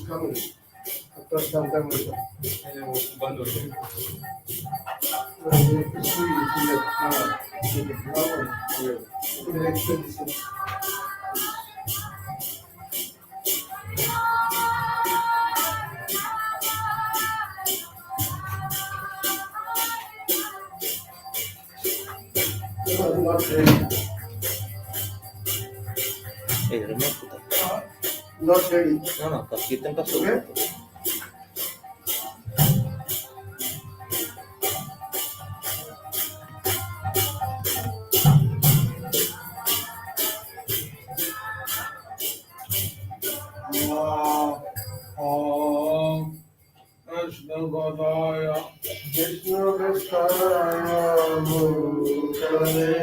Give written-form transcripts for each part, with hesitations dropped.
coming. After some time also. बंद हो गया Not ready. Not ready. No, कीर्तन का शुरू Okay. Vishnu Vishaya Mukale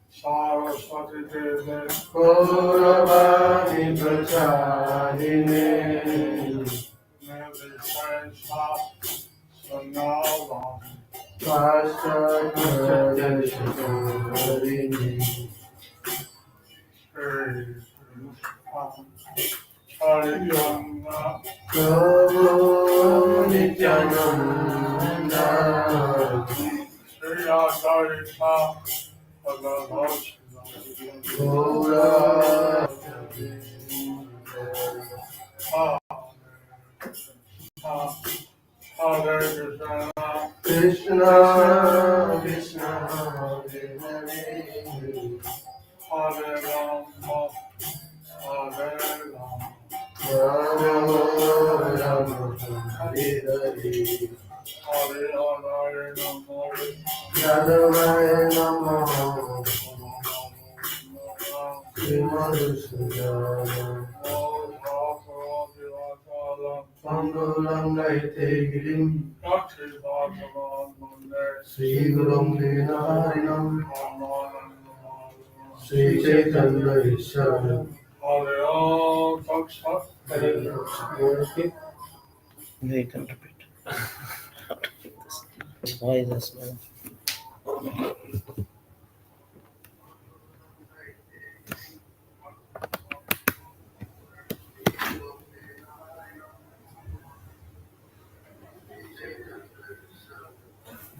Saraswati Deve Gauravani Pracharine Nirvishesha Sanavam Paschakarishikarini Harinanda Prabhu Nityananda Shri Advaita Hare Krishna, Krishna, Hare Hare, Hare Rama, Hare Rama, Rama Rama, Hare Hare, Hare Namo, Yadavaya Namo, Srimadhusudana, Pandulam Naite Girim, Sri Gurum Dinarinam, Sri Chaitanya Ishara, Hare Taksha, Hare Taksha. You can repeat. How to do this? Why is this slow?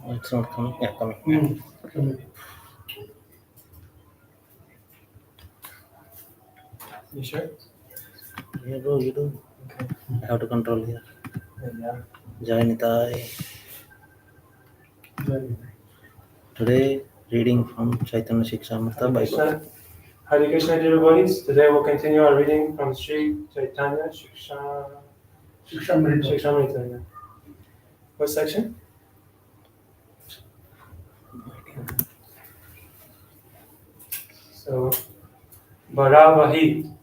Oh, it's not coming. Yeah, coming. You sure? You do. Okay. I have to control here. Yeah. Jai Nitai. Today, reading from Chaitanya Shikshamrita Bible. Hare Krishna, dear devotees. Today we'll continue our reading from Sri Chaitanya Shikshamrita. Yeah. What section? So, Bharavahi,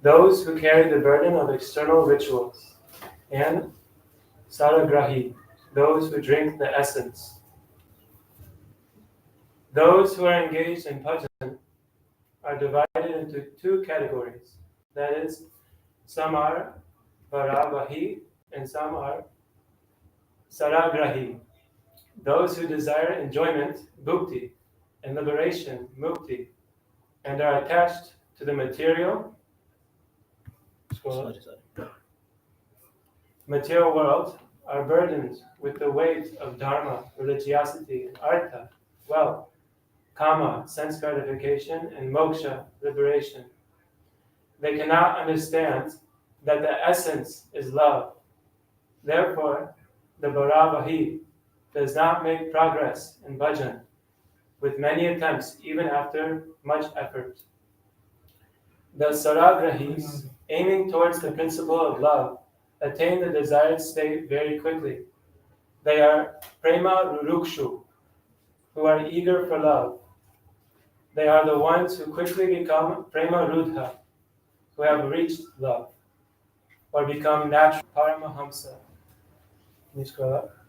those who carry the burden of external rituals, and Saragrahi, those who drink the essence. Those who are engaged in bhajan are divided into two categories. That is, some are Bharavahi and some are Saragrahi. Those who desire enjoyment, bhukti, and liberation, mukti, and are attached to the material world are burdened with the weight of dharma, religiosity, artha, wealth, kama, sense gratification, and moksha, liberation. They cannot understand that the essence is love. Therefore, the Bharavahi does not make progress in bhajan, with many attempts, even after much effort. The Saragrahis, aiming towards the principle of love, attain the desired state very quickly. They are prema rurukshu, who are eager for love. They are the ones who quickly become prema rudha, who have reached love, or become natural paramahamsa. Can you scroll up?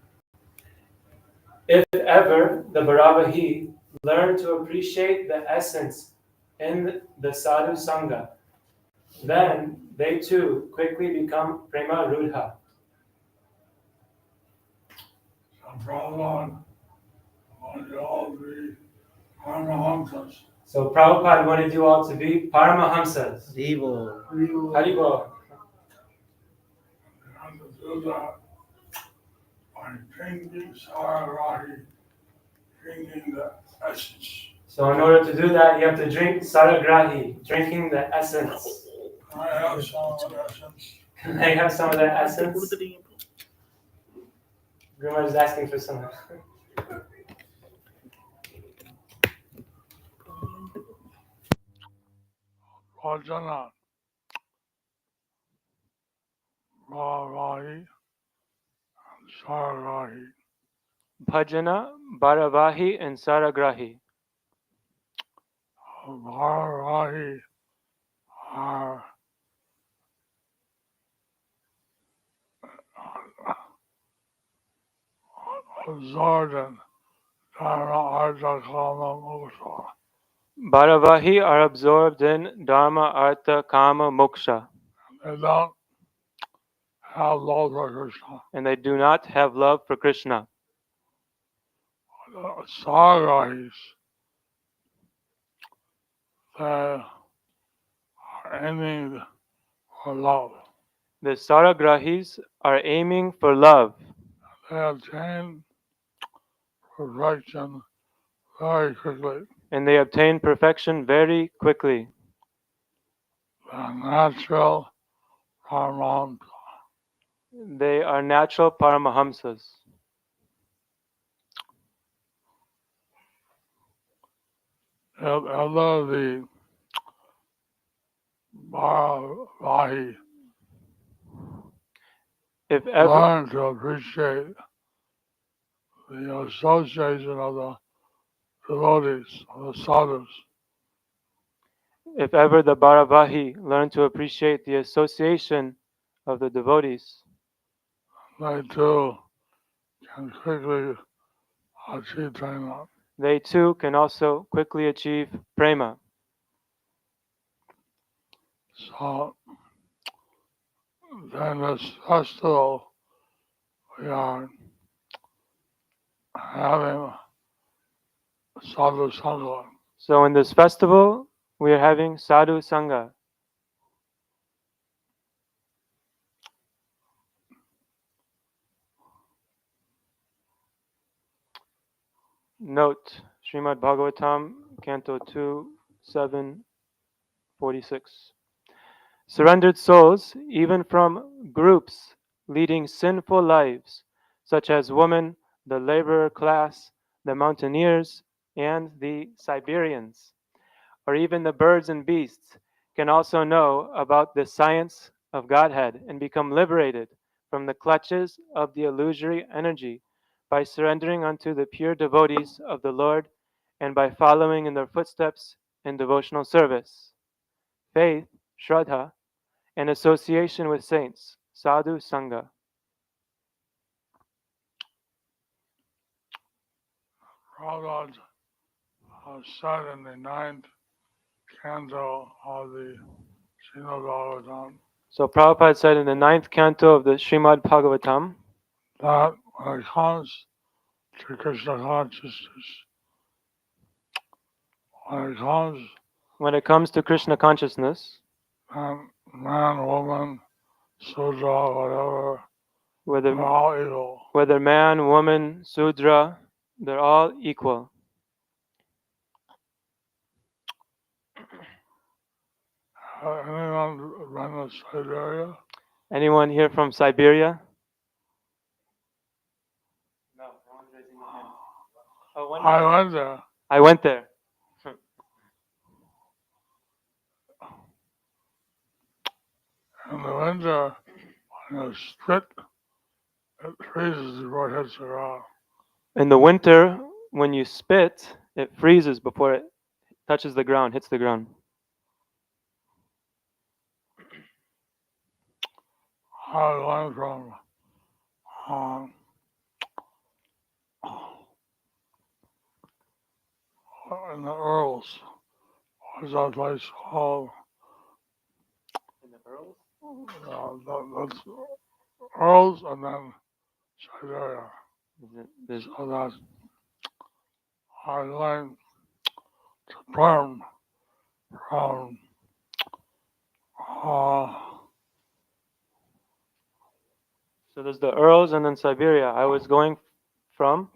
If ever the Bharavahi learn to appreciate the essence in the sadhu sangha. Then they too quickly become prema rudha. So Prabhupada wanted you all to be Paramahamsas. Devo. Haribol. And to do that by drinking Sararahi, drinking the essence. So in order to do that, you have to drink saragrahi, drinking the essence. Can I have some of the essence? Can I have some of that essence? Grandma is asking for some. Vajana, Bhavahi, and Sararahi. Bhajana, Bharavahi, and Saragrahi. Bhavahi are absorbed in Dharma, Artha, Kama, Moksha. Bharavahi are absorbed in Dharma, Artha, Kama, Moksha. They don't have love for Krishna. And they do not have love for Krishna. The Sararahis, they are aiming for love. The Saragrahis are aiming for love. They attain perfection very quickly. And they obtain perfection very quickly. The natural Paramahamsa. They are natural Paramahamsas. Although the Bharavahi If ever, learn to appreciate the association of the devotees, of the sadhus, if ever the Bharavahi learn to appreciate the association of the devotees, they too can quickly achieve prema. they too can also quickly achieve prema. So, during this festival, we are having sadhu sangha. So in this festival, we are having sadhu sangha. Note, Srimad Bhagavatam, Canto 2, 7, 46. Surrendered souls, even from groups leading sinful lives, such as women, the laborer class, the mountaineers, and the Siberians, or even the birds and beasts, can also know about the science of Godhead and become liberated from the clutches of the illusory energy by surrendering unto the pure devotees of the Lord and by following in their footsteps in devotional service. Faith, Shraddha, and association with saints, Sadhu Sangha. Prabhupada said in the ninth canto of the Srimad Bhagavatam So Prabhupada said in the 9th canto of the Srimad Bhagavatam that when it comes to Krishna consciousness, when it comes to Krishna consciousness, man, woman, Sudra, whatever, whether they're all equal. whether man, woman, Sudra, they're all equal. Anyone been to Siberia? Anyone here from Siberia? No, no one's raising their hand. Oh, I went there. I went there. In the winter, when you spit, it freezes before it hits the ground. In the winter, when you spit, it freezes before it touches the ground, hits the ground. I learned from in the Earls. What's that place called? In the Earls? That's Earls and then Siberia. There's So that's I learned to burn from uh, so there's the Earls and then Siberia. I was going from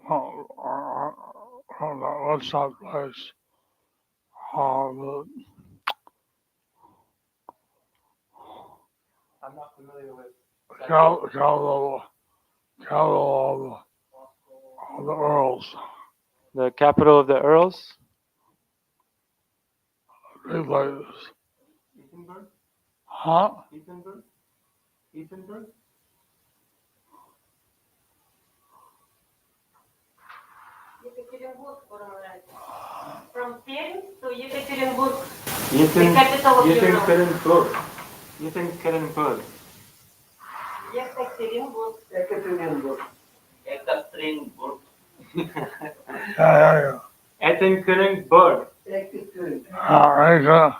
what's that place? The I'm not familiar with capital of the Earls. the capital of the Earls. Three places. Ethenburg? Huh? Ethenburg? Ethenburg? From Perm to Yekaterinburg, the Ethen, capital of Europe. Yekaterinburg. Yekaterinburg. Yekaterinburg. Ekaterinburg. Ekaterinburg. Yeah. Ekaterinburg. Ekaterinburg.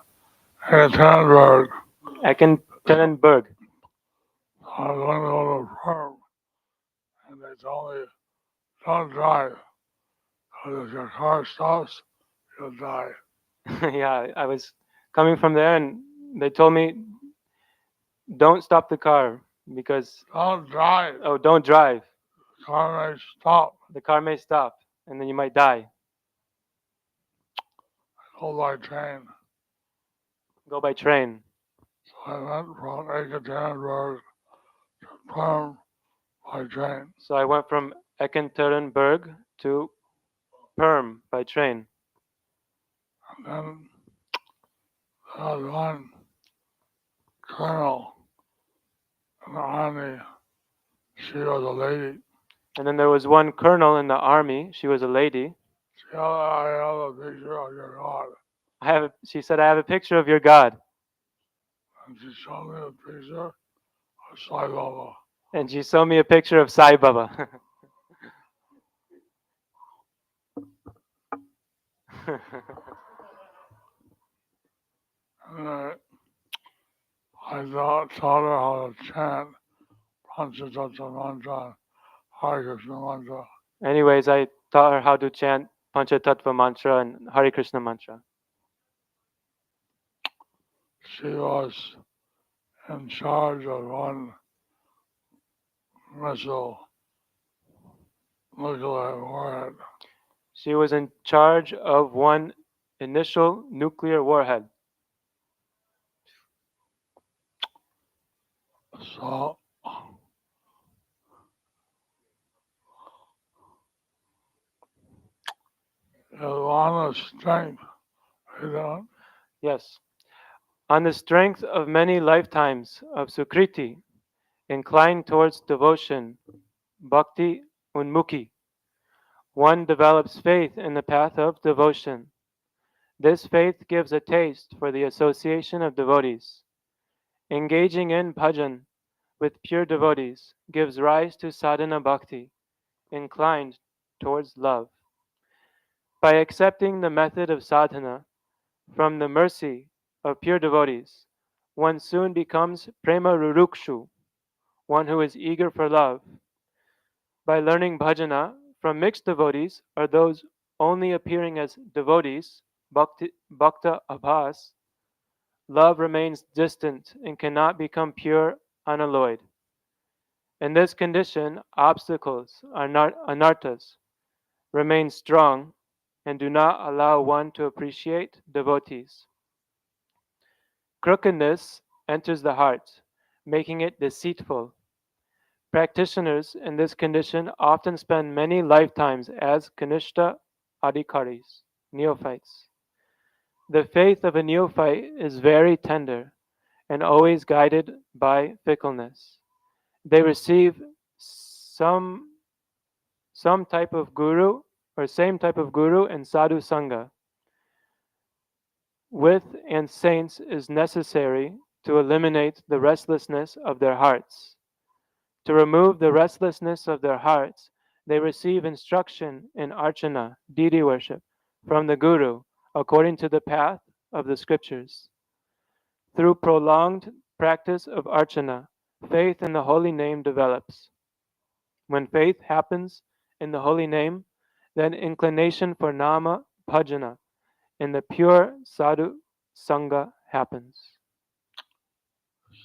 Ekaterinburg. Ekaterinburg. I was going to go to a firm, and they told me, don't drive, because if your car stops, you'll die. Yeah, I was coming from there and they told me don't stop the car because Don't drive. don't drive. The car may stop. The car may stop and then you might die. Go by train. Go by train. So I went from Ekaterinburg to Perm by train. So I went from Ekaterinburg to Perm by train. And then there was one colonel in the army. She was a lady. And then there was one colonel in the army. She was a lady. I have a picture of your God. She said, I have a picture of your God. And she showed me a picture of Sai Baba. And she showed me a picture of Sai Baba. And I taught her how to chant Panchatattva mantra, Hare Krishna mantra. Anyways, I taught her how to chant Panchatattva mantra and Hare Krishna mantra. She was in charge of one missile nuclear warhead. She was in charge of one initial nuclear warhead. So it was on the strength, you know, Yes. On the strength of many lifetimes of Sukriti, inclined towards devotion, Bhakti Unmukhi, one develops faith in the path of devotion. This faith gives a taste for the association of devotees. Engaging in bhajan with pure devotees gives rise to sadhana bhakti, inclined towards love. By accepting the method of sadhana from the mercy of pure devotees, one soon becomes prema rurukshu, one who is eager for love. By learning bhajana from mixed devotees or those only appearing as devotees, bhakta abhas, love remains distant and cannot become pure, unalloyed. In this condition, obstacles, anarthas, remain strong and do not allow one to appreciate devotees. Crookedness enters the heart, making it deceitful. Practitioners in this condition often spend many lifetimes as kanishta adhikaris, neophytes. The faith of a neophyte is very tender and always guided by fickleness. They receive some type of guru or same type of guru and sadhu sangha with and saints is necessary to eliminate the restlessness of their hearts. To remove the restlessness of their hearts, they receive instruction in archana, deity worship, from the Guru according to the path of the scriptures. Through prolonged practice of archana, faith in the holy name develops. When faith happens in the holy name, then inclination for nama bhajana in the pure sadhu sangha happens.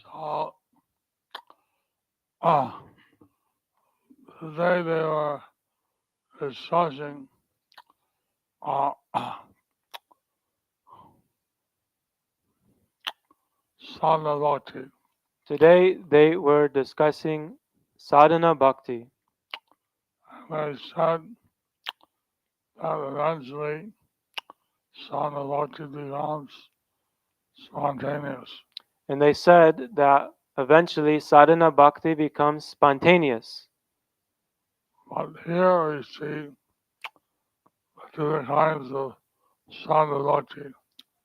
So, uh, today they were discussing uh, sadhana bhakti. Today they were discussing sadhana bhakti. They said that eventually sadhana bhakti becomes spontaneous. And they said that eventually sadhana bhakti becomes spontaneous. But here we see the different kinds of sadhana bhakti.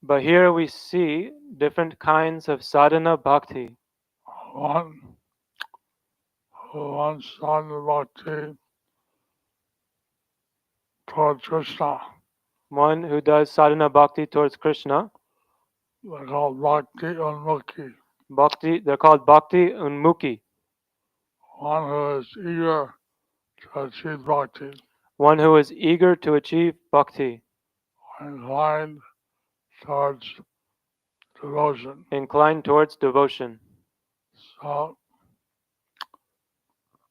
But here we see different kinds of sadhana bhakti. One who wants sadhana bhakti towards Krishna. One who does sadhana bhakti towards Krishna, They're called bhakti unmukhi. bhakti, they're called bhakti unmukhi. One who is eager to achieve bhakti, One who is eager to achieve bhakti, inclined towards devotion. inclined towards devotion. So,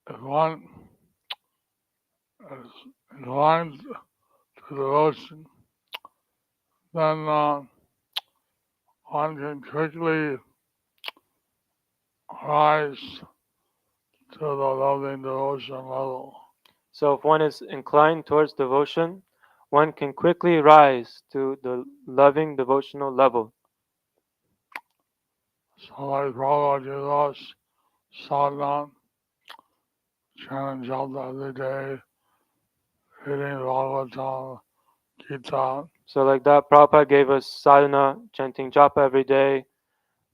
if one is inclined to devotion, then one can quickly rise to the loving devotion level. So if one is inclined towards devotion, one can quickly rise to the loving devotional level. So, like Prabhupada gave us sadhana, chanting japa every day, reading Bhagavatam, Gita, So like that, Prabhupada gave us sadhana, chanting japa every day,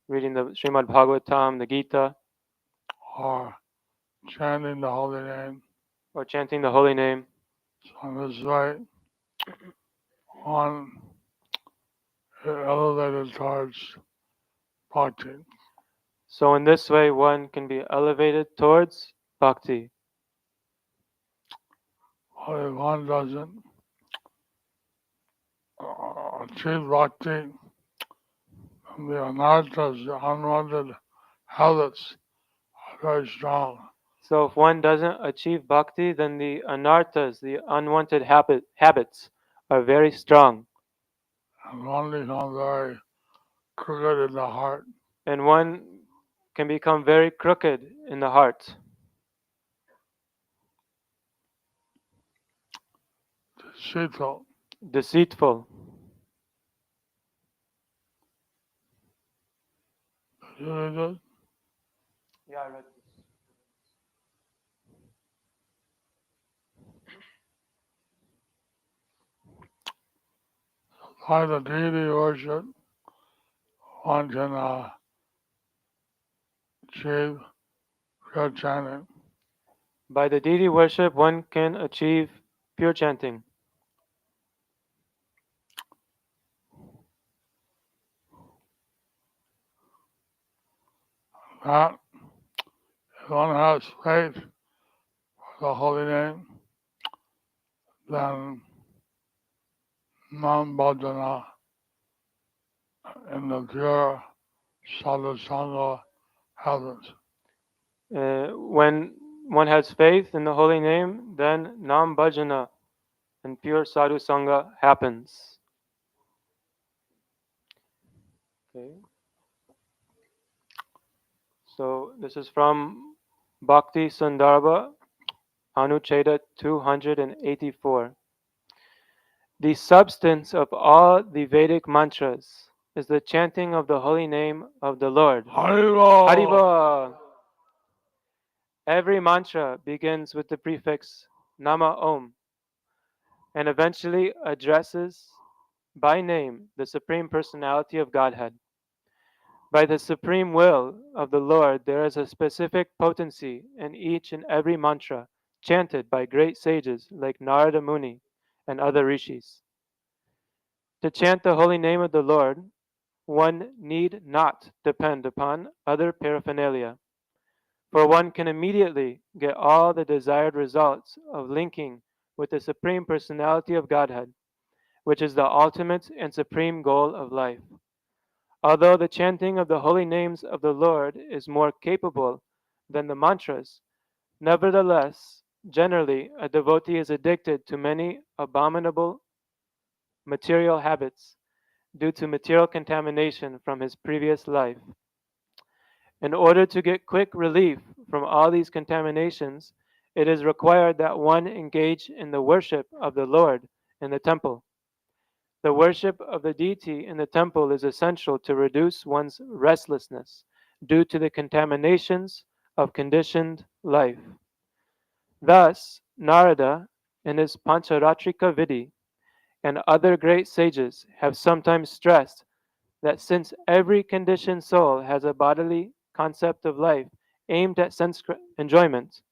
reading the Srimad Bhagavatam, the Gita, or chanting the holy name. or chanting the holy name. So in this way, one is elevated towards bhakti. So in this way, one can be elevated towards bhakti. But if one doesn't achieve bhakti, then the anarthas, the unwanted habits, are very strong. So if one doesn't achieve bhakti, then the anarthas, the unwanted habits, are very strong. And one becomes very crooked in the heart. And one can become very crooked in the heart, Deceitful. deceitful. You read it? Yeah, I read this. By the deity worship, one can achieve pure chanting. By the deity worship, one can achieve pure chanting. That if one has faith for the holy name, then non-bhajana in the pure sadhusanga happens. When one has faith in the holy name, then nam bhajana and pure sadhu sangha happens. Okay. So this is from Bhakti Sandarbha, Anucheda 284. The substance of all the Vedic mantras is the chanting of the holy name of the Lord. Haribo! Haribo! Every mantra begins with the prefix Nama Om and eventually addresses by name the Supreme Personality of Godhead. By the supreme will of the Lord, there is a specific potency in each and every mantra chanted by great sages like Narada Muni and other rishis. To chant the holy name of the Lord, one need not depend upon other paraphernalia, for one can immediately get all the desired results of linking with the Supreme Personality of Godhead, which is the ultimate and supreme goal of life. Although the chanting of the holy names of the Lord is more capable than the mantras, nevertheless, generally, a devotee is addicted to many abominable material habits due to material contamination from his previous life. In order to get quick relief from all these contaminations, it is required that one engage in the worship of the Lord in the temple. The worship of the deity in the temple is essential to reduce one's restlessness due to the contaminations of conditioned life. Thus, Narada, in his Pancharatrika Vidhi, and other great sages have sometimes stressed that since every conditioned soul has a bodily concept of life aimed at sense enjoyment,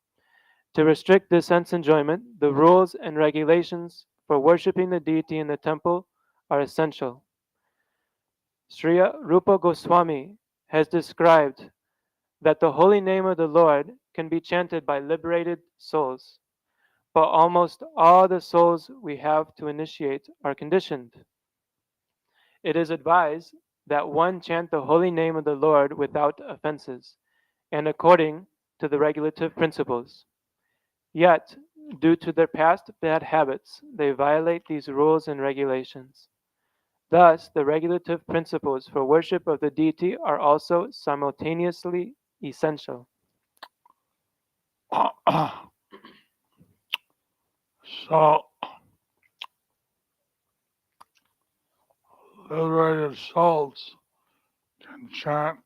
to restrict this sense enjoyment, the rules and regulations for worshipping the deity in the temple are essential. Sri Rupa Goswami has described that the holy name of the Lord can be chanted by liberated souls, but almost all the souls we have to initiate are conditioned. It is advised that one chant the holy name of the Lord without offenses, and according to the regulative principles. Yet, due to their past bad habits, they violate these rules and regulations. Thus, the regulative principles for worship of the deity are also simultaneously essential. So, liberated souls can chant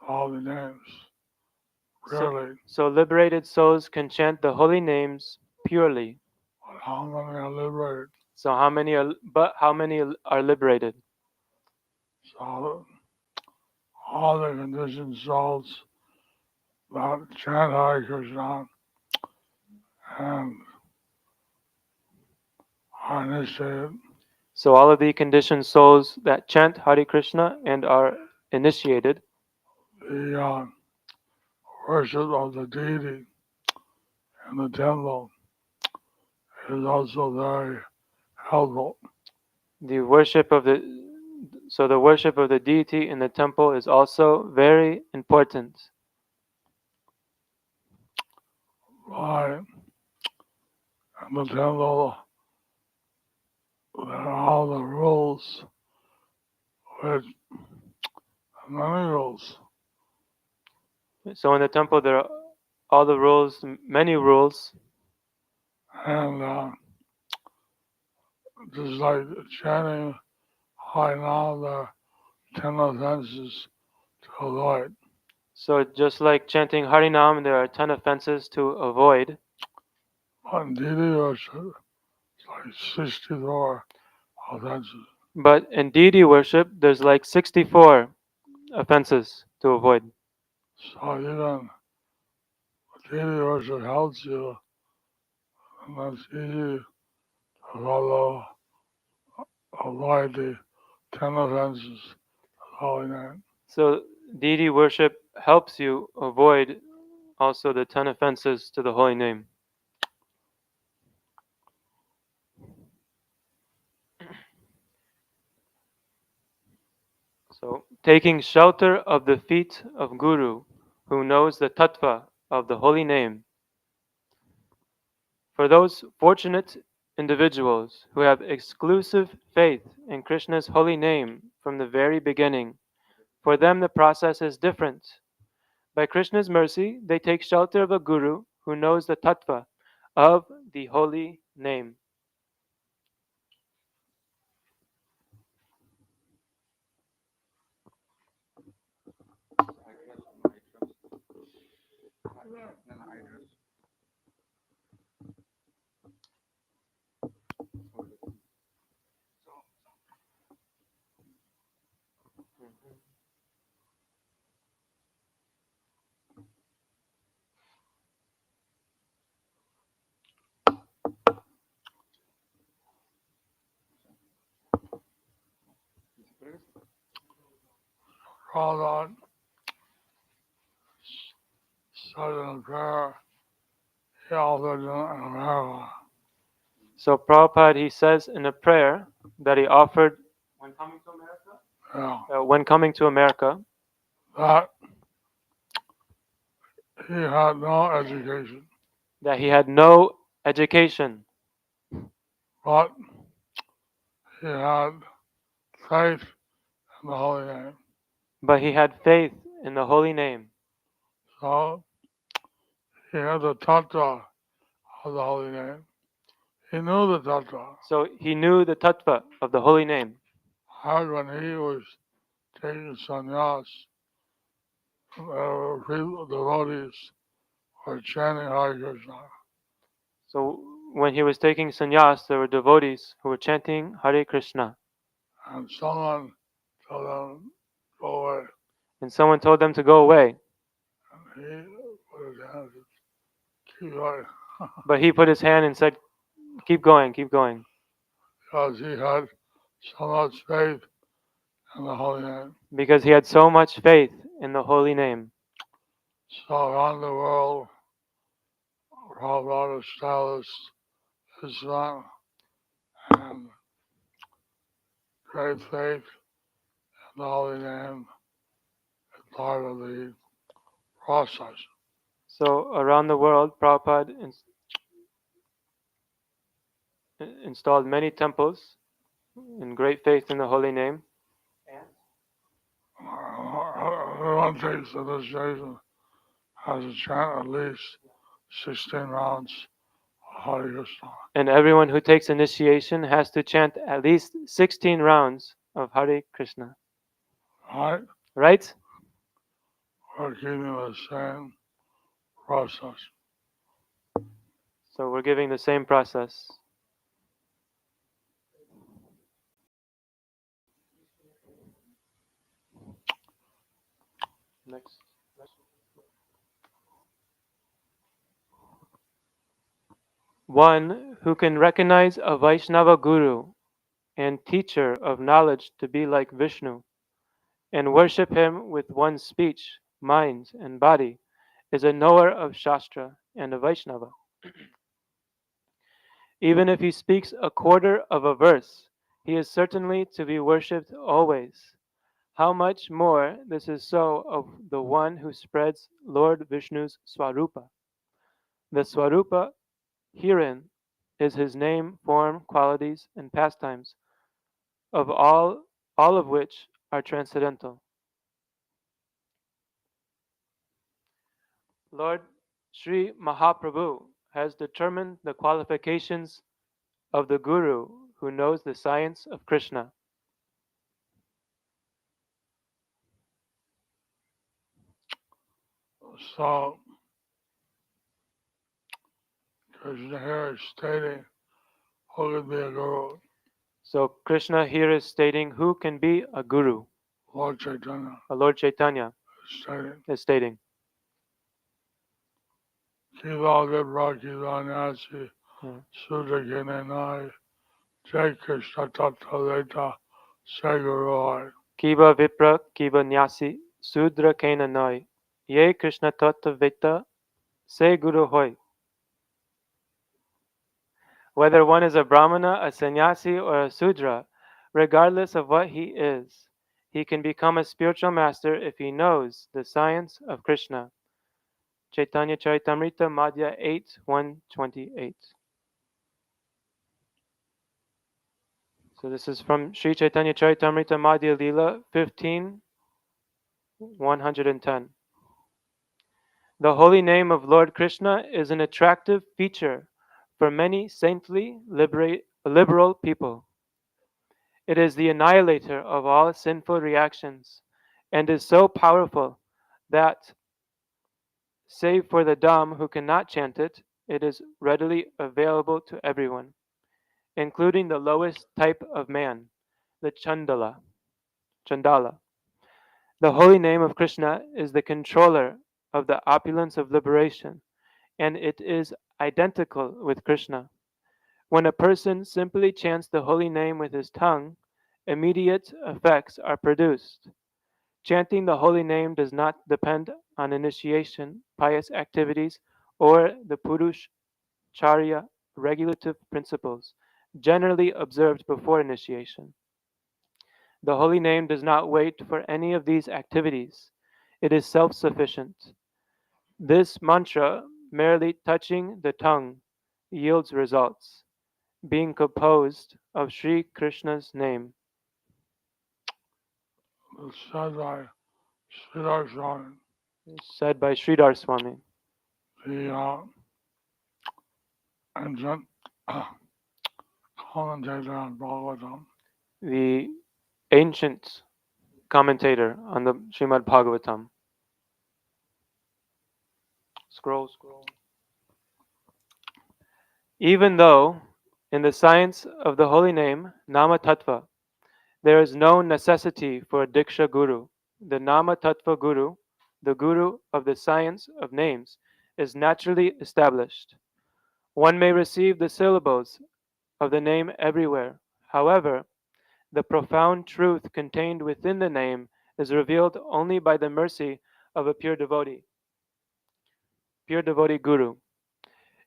all the names purely. So liberated souls can chant the holy names purely. But how many are liberated? So how many are liberated? So, all the conditioned souls that chant Hare Krishna and are initiated, So all of the conditioned souls that chant Hare Krishna and are initiated, the worship of the deity in the temple is also very helpful. the worship of the deity in the temple is also very important. Why? In the temple, there are all the rules, which many rules, So in the temple there are all the rules, many rules, and just like chanting high now, there are 10 offenses to avoid. so just like chanting Harinam, there are 10 offenses to avoid. But in deity worship, it's like 64 offenses. But in deity worship, there's like 64 offenses to avoid. So even deity worship helps you, and that's easy to follow, avoid the 10 offenses of holy name. So deity worship helps you avoid also the 10 offenses to the holy name. So taking shelter of the feet of Guru, who knows the tattva of the holy name. For those fortunate individuals who have exclusive faith in Krishna's holy name from the very beginning, for them the process is different. By Krishna's mercy, they take shelter of a Guru who knows the tattva of the holy name. Prabhupada said in a prayer he also did in America. So Prabhupada, he says in a prayer that he offered when coming to America, That he had no education, that he had no education, but he had faith in the holy name. but he had faith in the holy name. So he had the tattva of the holy name. He knew the tattva. So he knew the tattva of the holy name. Hard when he was taking sannyas, devotees were chanting Hare Krishna. So when he was taking sannyas, there were devotees who were chanting Hare Krishna. And someone told them, go away. And someone told them to go away. And he put his hand and said, keep going. But he put his hand and said, keep going, keep going. Because he had so much faith in the holy name. Because he had so much faith in the holy name. So around the world, Prabhupada established Islam and great faith in the holy name is part of the process. So around the world, Prabhupada installed many temples in great faith in the holy name. Everyone takes initiation has to chant at least 16 rounds of Hare Krishna. And everyone who takes initiation has to chant at least 16 rounds of Hare Krishna. Right? Right? We're keeping the same process. So we're giving the same process. Next. One who can recognize a Vaishnava guru and teacher of knowledge to be like Vishnu and worship him with one's speech, mind, and body is a knower of Shastra and a Vaishnava. Even if he speaks a quarter of a verse, he is certainly to be worshipped always. How much more this is so of the one who spreads Lord Vishnu's Swarupa. The Swarupa herein is his name, form, qualities, and pastimes, of all of which are transcendental. Lord Sri Mahaprabhu has determined the qualifications of the Guru who knows the science of Krishna. So, Krishna here is stating who could be a guru. So Krishna here is stating who can be a Guru. Lord Chaitanya Lord Chaitanya is stating, Kiva Vibra Kiva Nyasi Sudra Kine Nai Jai Krishna Tattva Veta Sai Guru Hai. Kiba Vipra Kiba Nyasi Sudra Kaina Noi Ye Krishna Tattva Veta Se Guru Hoy. Whether one is a Brahmana, a sannyasi, or a Sudra, regardless of what he is, he can become a spiritual master if he knows the science of Krishna. Chaitanya Charitamrita Madhya 8, 128. So this is from Sri Chaitanya Charitamrita Madhya Lila 15, 110. The holy name of Lord Krishna is an attractive feature for many saintly, liberal people. It is the annihilator of all sinful reactions and is so powerful that, save for the dumb who cannot chant it, it is readily available to everyone, including the lowest type of man, the Chandala. The holy name of Krishna is the controller of the opulence of liberation, and it is identical with Krishna. When a person simply chants the holy name with his tongue, immediate effects are produced. Chanting the holy name does not depend on initiation, pious activities, or the Purush Charya regulative principles generally observed before initiation. The holy name does not wait for any of these activities. It is self sufficient. This mantra, merely touching the tongue, yields results, being composed of Sri Krishna's name. It's said by Sridhar Swami, Said by Sridhar Swami. the ancient commentator on Bhagavatam. The ancient commentator on the Srimad Bhagavatam. Scroll. Even though, in the science of the holy name, Nama Tattva, there is no necessity for a Diksha Guru, the Nama Tattva Guru, the Guru of the science of names, is naturally established. One may receive the syllables of the name everywhere. However, the profound truth contained within the name is revealed only by the mercy of a pure devotee Guru.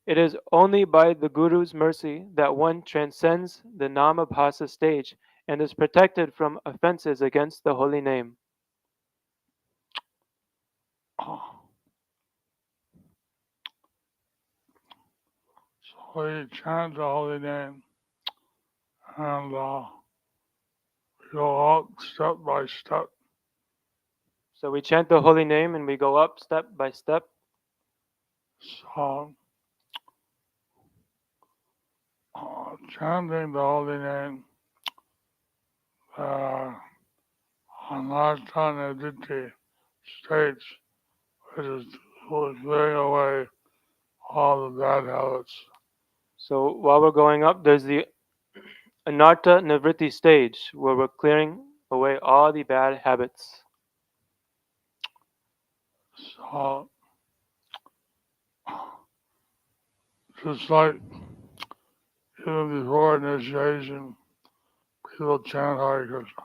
It is only by the Guru's mercy that one transcends the Namabhasa stage and is protected from offenses against the holy name. So we chant the holy name and we go up step by step. So we chant the holy name and we go up step by step. So chanting the holy name, Anartha Deity states, which is clearing away all the bad habits. So while we're going up, there's the Anartha Nivritti stage where we're clearing away all the bad habits. So, just like even before initiation, people chant Hare Krishna.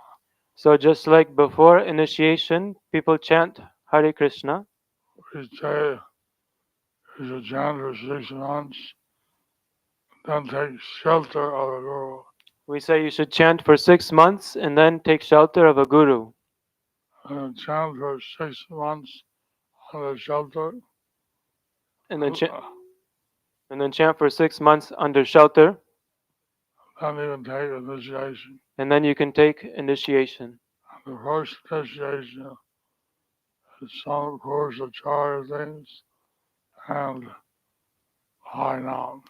So just like before initiation, people chant Hare Krishna. We say you should chant for 6 months, then take shelter of a guru. We say you should chant for 6 months and then take shelter of a guru. And chant for 6 months under shelter. And then chant for 6 months under shelter. Then you can take initiation. And then you can take initiation. And the first initiation is some course of charya things and Harinam.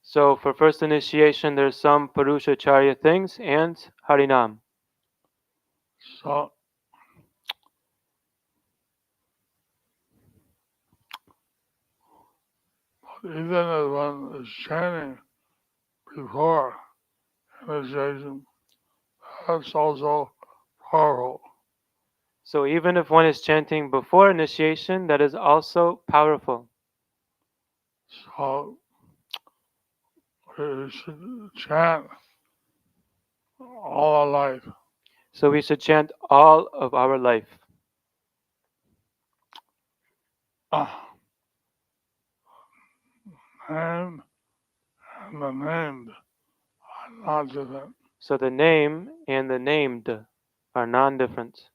So for first initiation, there's some Purushacharya things and Harinam. So even if one is chanting before initiation, that's also powerful. So even if one is chanting before initiation, that is also powerful. So we should chant all our life. So we should chant all of our life. Name and the named are not different. So the name and the named are non-different.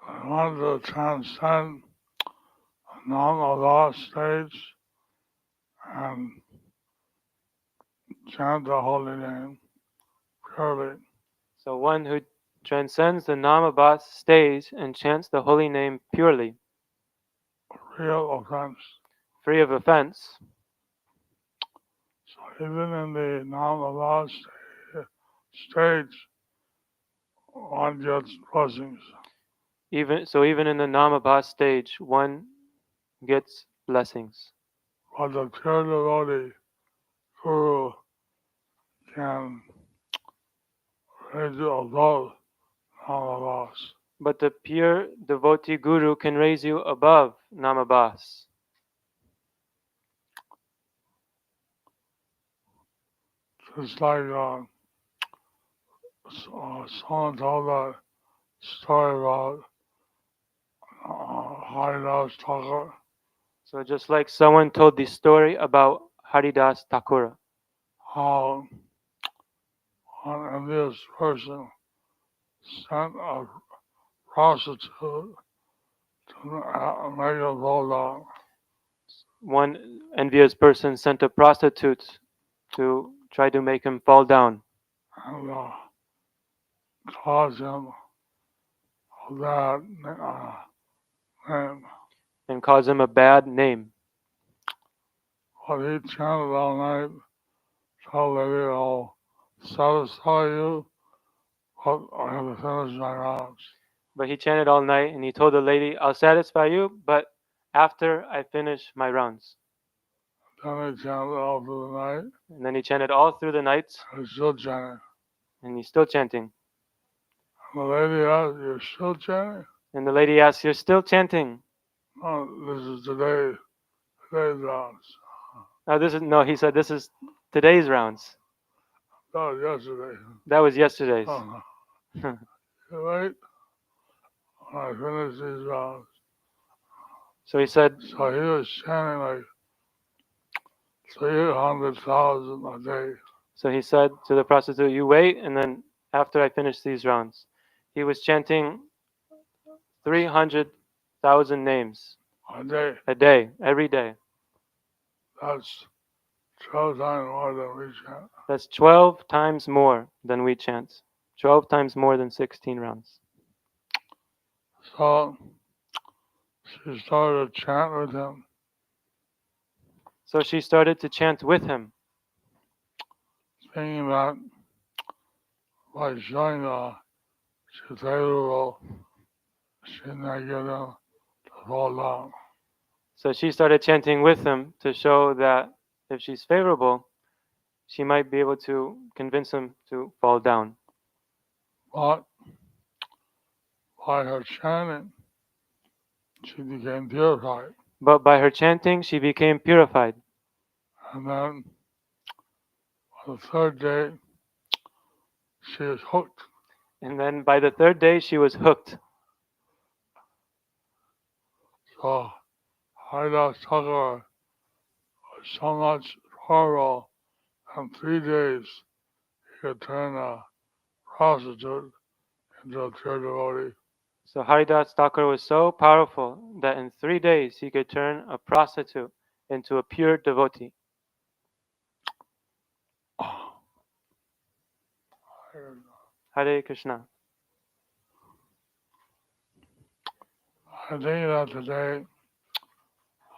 I want to transcend the non-Allah stage and chant the holy name purely. So one who transcends the Namabhas stage and chants the holy name purely, Real offense. free of offense. So even in the non-Allah stage, one gets blessings. Even in the Namabhas stage, one gets blessings. But the pure devotee guru can raise it above Namabas. But the pure devotee guru can raise you above Namabas. Just like someone told that story about Haridas Thakur, So just like someone told the story about Haridas Thakur, how an envious person sent a prostitute to make him fall down, one envious person sent a prostitute to try to make him fall down and caused him that name. and cause him a bad name. But he chanted all night, told the lady, I'll satisfy you, but I have to finish my rounds. But he chanted all night and he told the lady, I'll satisfy you, but after I finish my rounds. Then he chanted all through the night, And then he chanted all through the nights and he's still chanting. and he's still chanting. And the lady asked, you're still chanting? And the lady asks, you're still chanting? No, this is today's rounds. He said, this is today's rounds. That was yesterday. That was yesterday's. Oh, you wait when I finish these rounds. So he said, So he was chanting like 300,000 a day. so he said to the prostitute, you wait, and then after I finish these rounds. He was chanting 300,000 names A day. every day. That's 12 times more than we chant. That's 12 times more than we chant. 12 times more than 16 rounds. So she started to chant with him, So she started to chant with him, thinking that by showing she's favorable, she not get him to fall down. So she started chanting with him to show that if she's favorable, she might be able to convince him to fall down. But by her chanting, she became purified. But by her chanting, she became purified. And then on the third day, she was hooked. And then by the third day, she was hooked. So Haridas Thakur was so much powerful, in 3 days he could turn a prostitute into a pure devotee. So Haridas Thakur was so powerful that in 3 days he could turn a prostitute into a pure devotee. Hare Krishna. I think that today,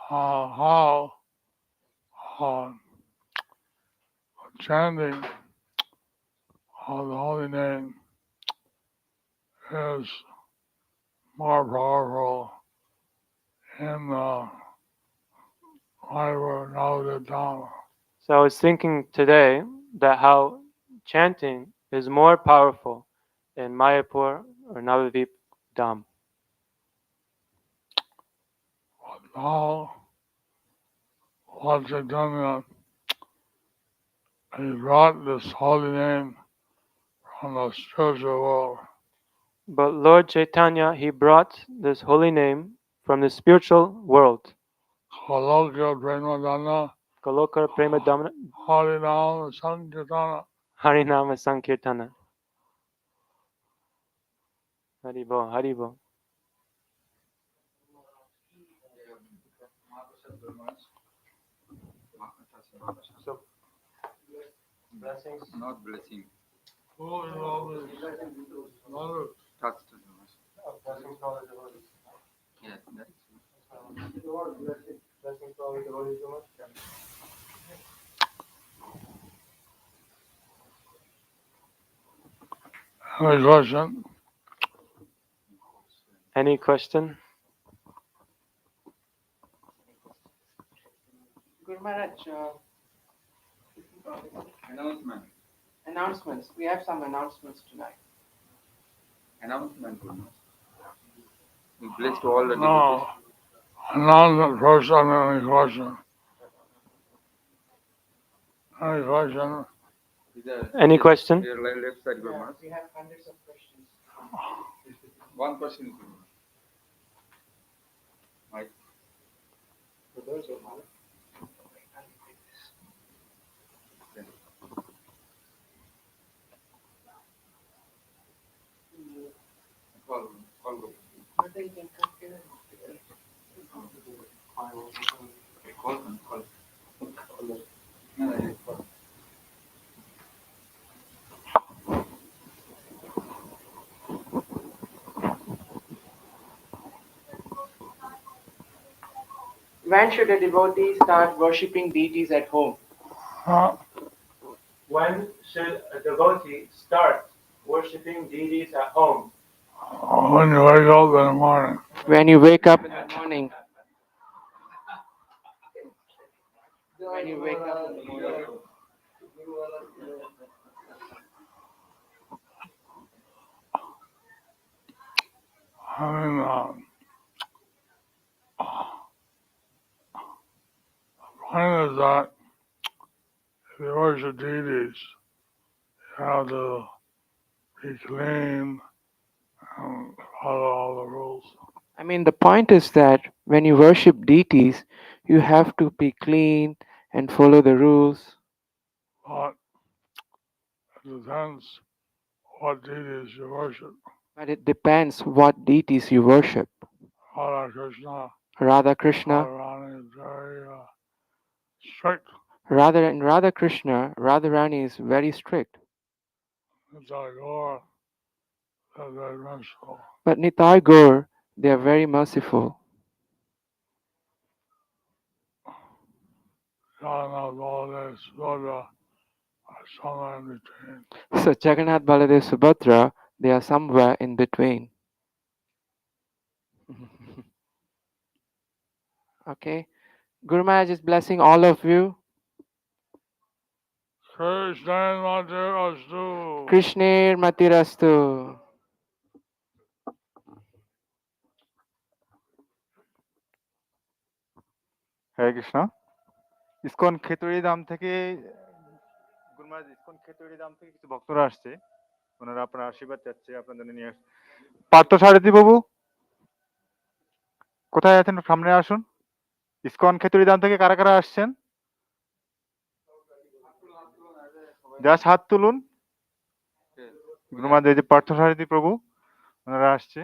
how chanting of the holy name is more powerful in Mayur Navadip Dhamma. So I was thinking today that how chanting is more powerful in Mayapur or Navadvip Dham. But now, Lord Chaitanya, he brought this holy name from the spiritual world. But Lord Chaitanya, he brought this holy name from the spiritual world. Kolokya Premadana, Goloka Prema Damana Harinam Sankirtana. Harinama Sankirtana. Haribo, Haribo. So, blessings. Not blessing. Who is always another Touch to the master. Blessings to all the devotees. Yes, that is. Blessings to all the devotees. Any question? Any question? Guru Maharaj, Announcement. announcements. We have some announcements tonight. Announcement, Guru Maharaj. We blessed all the No. devotees. Announcement first on any question. Any question? Any question? Here, left side, Guru Maharaj. We have hundreds of questions. One question, Guru Maharaj. Mike. For those who have. Call Guru. But then you can come here. Call. No, that is call. When should a devotee start worshipping deities at home? Huh? When should a devotee start worshipping deities at home? When you wake up in the morning. When you wake up in the morning. When you wake up in the morning. I mean, the point is that if you worship deities, you have to be clean and follow all the rules. I mean, the point is that when you worship deities, you have to be clean and follow the rules. But it depends what deities you worship. But it depends what deities you worship. Radha Krishna, Radha Krishna, Radharani is very strict. Radha Krishna, Radharani is very strict. Nitai Gaur, they're very merciful. But Nitai Gaur, they are very merciful. Jagannath Baladev, Subhadra are somewhere in between. So Jagannath, Baladev, Subhadra, they are somewhere in between. Okay. Guru Maharaj is blessing all of you. Krishna Matirastu. Krishnir Matirastu. Hare Krishna. ISKCON খেতুড়ি ধাম থেকে গুরু মহারাজ ISKCON খেতুড়ি ধাম থেকে কিছু ভক্তরা আসছে, ওনারা আপনার আশীর্বাদ চাচ্ছে, আপনাদের নিয়ে আসছে। পার্থ সারথী বাবু কোথায় আছেন? সামনে আসুন। ইসকন খেতুড়ি ধাম থেকে কারা কারা আসছেন? জাস্ট হাত তুলুন। গুরু মহারাজ এই যে পার্থ সারথী প্রভু ওনারা আসছে,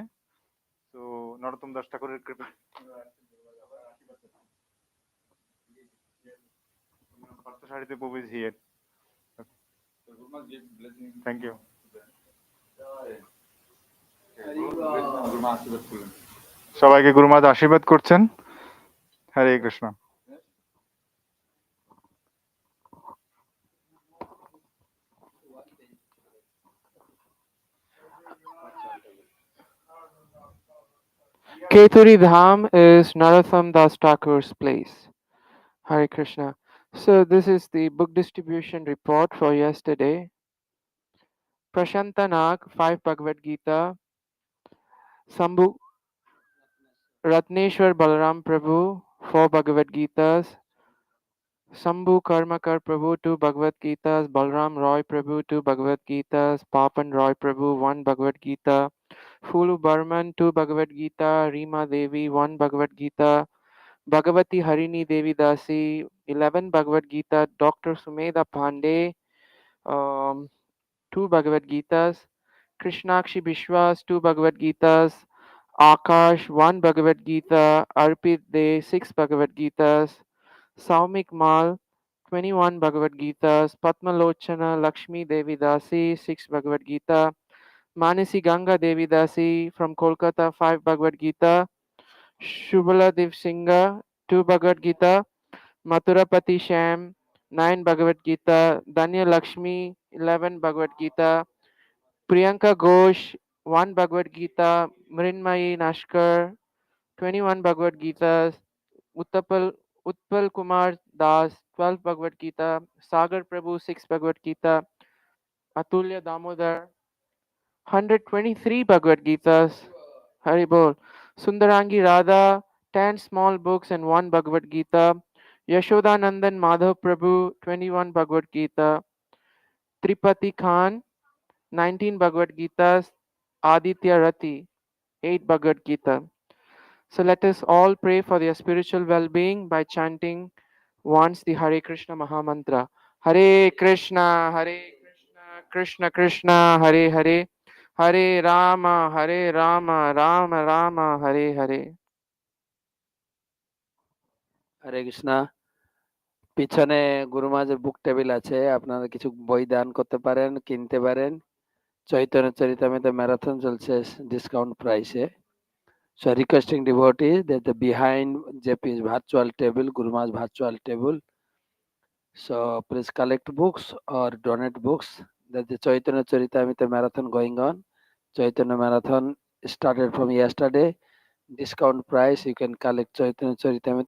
তো নরোত্তম দাস ঠাকুরের কৃপা। পার্থ সারথী প্রভু ইজ হিয়ার। Thank you. সবাইকে গুরু মহারাজ আশীর্বাদ করছেন। হরে Krishna. Keturi Dham is Narottam Das Thakur's place. Hare Krishna. So this is the book distribution report for yesterday. Prashanta Nag, 5 Bhagavad Gita. Sambhu Ratneshwar Balaram Prabhu, 4 Bhagavad Gitas. Sambhu Karmakar Prabhu, 2 Bhagavad Gitas. Balaram Roy Prabhu, 2 Bhagavad Gitas. Papan Roy Prabhu, 1 Bhagavad Gita. Fulu Burman, 2 Bhagavad Gita. Rima Devi, 1 Bhagavad Gita. Bhagavati Harini Devi Dasi, 11 Bhagavad Gita. Dr. Sumedha Pandey, 2 Bhagavad Gitas. Krishnakshi Bishwas, 2 Bhagavad Gitas. Akash, 1 Bhagavad Gita. Arpit De, 6 Bhagavad Gitas. Saumik Mal, 21 Bhagavad Gitas. Padmalochana Lakshmi Devi Dasi, 6 Bhagavad Gita. Manasi Ganga Devi Dasi from Kolkata, 5 Bhagavad Gita. Shubhala Dev Singha, 2 Bhagavad Gita. Mathurapati Sham, 9 Bhagavad Gita. Danya Lakshmi, 11 Bhagavad Gita. Priyanka Ghosh, 1 Bhagavad Gita. Mrinmayi Nashkar, 21 Bhagavad Gitas. Utpal Kumar Das, 12 Bhagavad Gita. Sagar Prabhu, 6 Bhagavad Gita. Atulya Damodar, 123 Bhagavad Gitas. Hari Bol. Sundarangi Radha, 10 small books and 1 Bhagavad Gita. Yashodanandan Madhav Prabhu, 21 Bhagavad Gita. Tripati Khan, 19 Bhagavad Gitas. Aditya Rati, 8 Bhagavad Gita. So let us all pray for their spiritual well-being by chanting once the Hare Krishna Mahamantra. Hare Krishna, Krishna Krishna, Hare Hare, Hare Rama, Rama Rama, Hare Hare. হরে কৃষ্ণ। পিছনে গুরুমাজের বুক table আছে, আপনারা কিছু বই দান করতে পারেন, কিনতে পারেন। চৈতন্য চরিতামৃত ম্যারাথন চলছে ডিসকাউন্ট প্রাইসে। So requesting devotees that the behind JP's virtual table, Guruma's virtual table. So please collect books or donate books. That the Chaitanya Charitamrita marathon going on. Chaitanya marathon started from yesterday. Discount price, you can collect Chaitanya Charitamrita